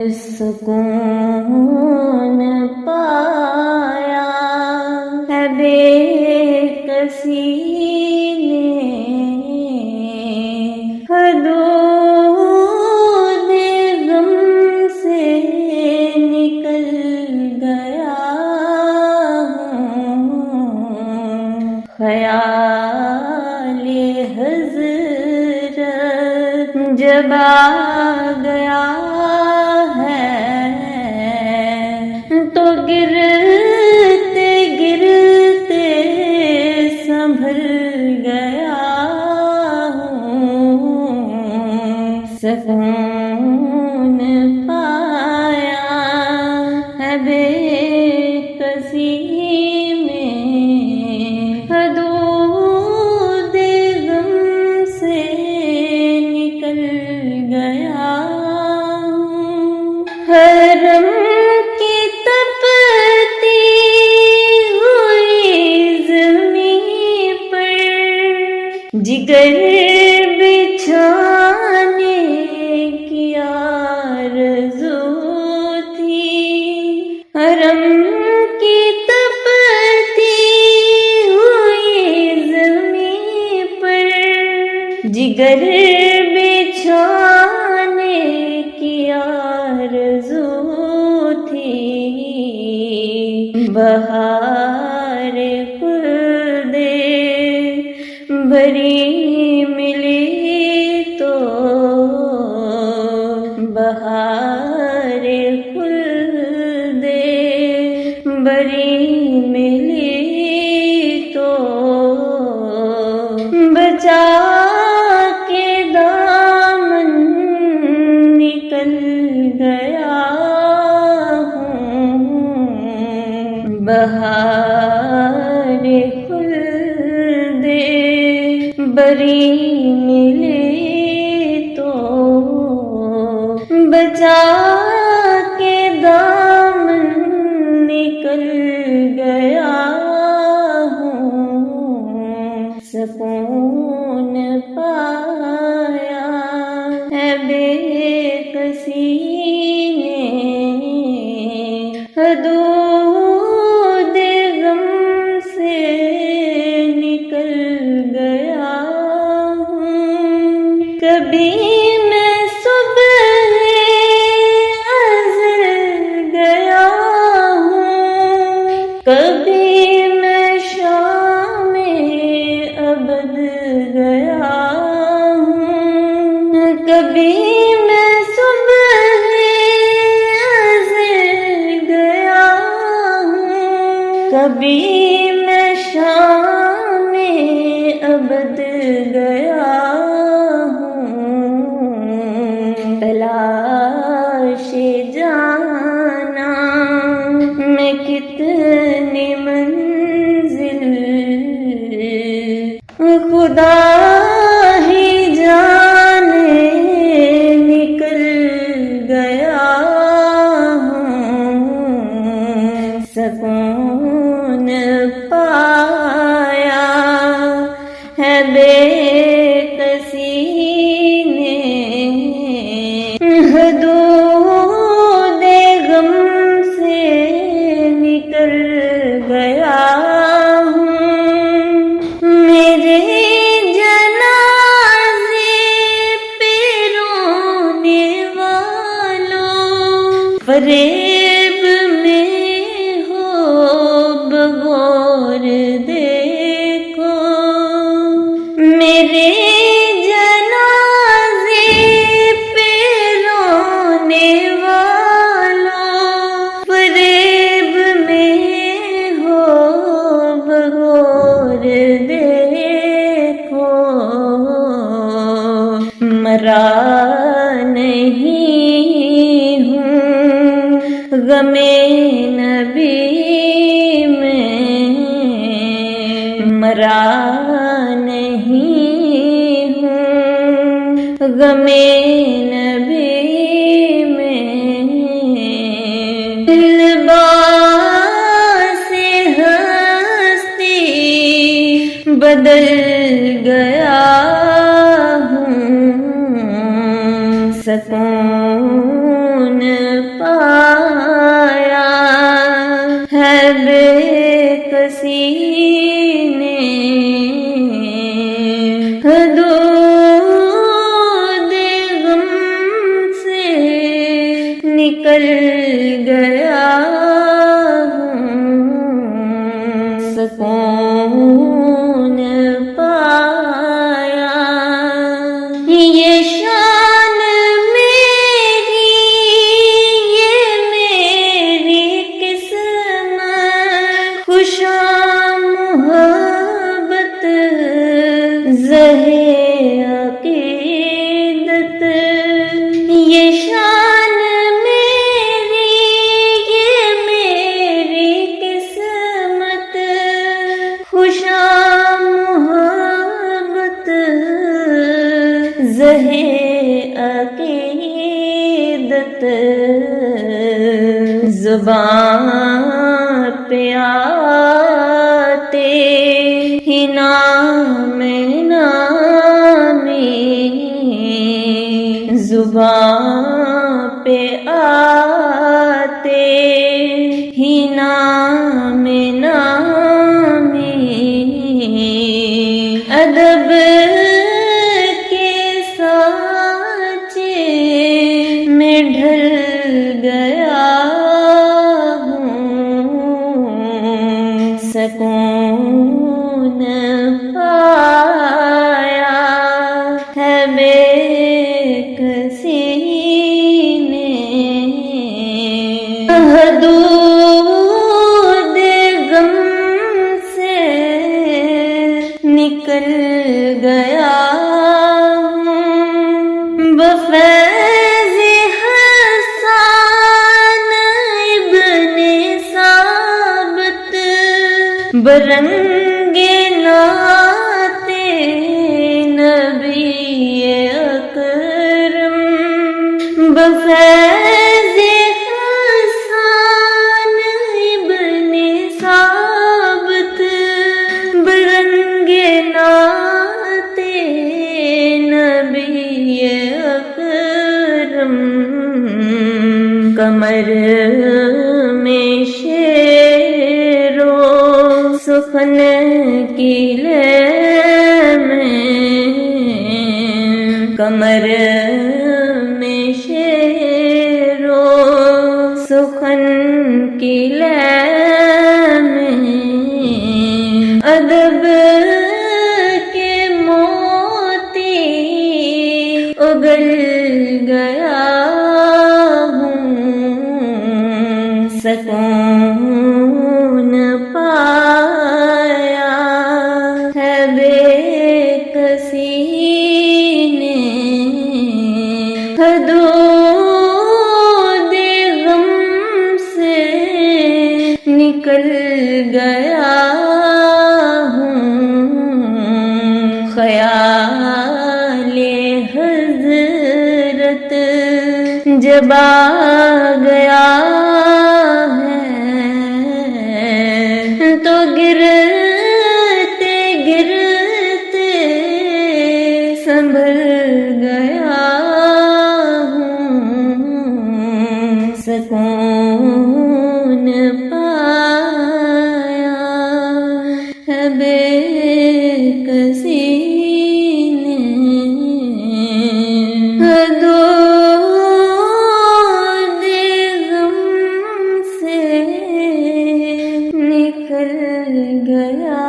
سکون پایا ہے بے کسی نے، حدود غم سے نکل گیا ہوں، خیال حضرت جب آ گیا تو گرتے گرتے سنبھل گیا ہوں، سکون پایا ہے بے کسی میں، حدود غم سے نکل گیا ہوں، حرم جگر بچھانے کی آرزو تھی، حرم کی تپتی ہوئی زمین پر جگر بچھانے کی آرزو تھی، بہار خلد بھری ملی تو، بہار خلد بھری ملی تو، بچا کے دامن نکل گیا ہوں، بہار خلد بری ملی تو، بچا کے دامن نکل گیا ہوں، سکون پایا ہے بے کسی نے، حدود غم سے نکل گیا ہوں، کبھی میں صبح ازل گیا ہوں، کبھی میں شام ابد گیا ہوں، کبھی میں صبح ازل گیا ہوں، کبھی میں شام ابد گیا ہوں، تلاش جانا میں کتنی منزل خدا ہی جانے نکل گیا ہوں، سکون پایا ہے بے کسی نے، حدود غم سے نکل گیا ہوں، میرے جنازے پہ رونے والوں، فریب میں ہو بغور دیکھو، میرے جنازے پہ رونے والوں، فریب میں ہو بغور دیکھو، مرا نہیں ہوں غم نبی میں، مرا نہیں ہوں غم نبی میں، لباس ہستی بدل گیا ہوں، سکون بے کسی نے حدود غم سے نکل گیا ہوں، سکون پایا۔ یہ شان میری، یہ میری قسمت، خوشا محبت زہے عقیدت۔ یہ شان میری، یہ میری قسمت، خوشا محبت زہے عقیدت۔ زبان پہ آتے ہی نام نامی، زبان پہ آتے ہی نام نامی، ادب کے سانچے میں ڈھل گیا ہوں، سکون پایا ہے بے کسی نے۔ حدود غم سے نکل گیا ہوں، بفیض حسان ابن ثابت، برنگ نعت نبی اکرم، بفیض حسان ابن ثابت، برنگ نعت نبی اکرم، کمر میں شعر و سخن کی لے میں، کمر میں شعر و سخن کی لے میں، ادب کے موتی اگل گیا ہوں، سکون پایا ہے بے کسی نے۔ حدود غم سے نکل گیا ہوں، خیال حضرت جب آ گیا ہے تو گرتے گرتے سنبھل گیا ہوں، سکون پایا ہے بے کسی نے۔ حدود غم سے نکل گیا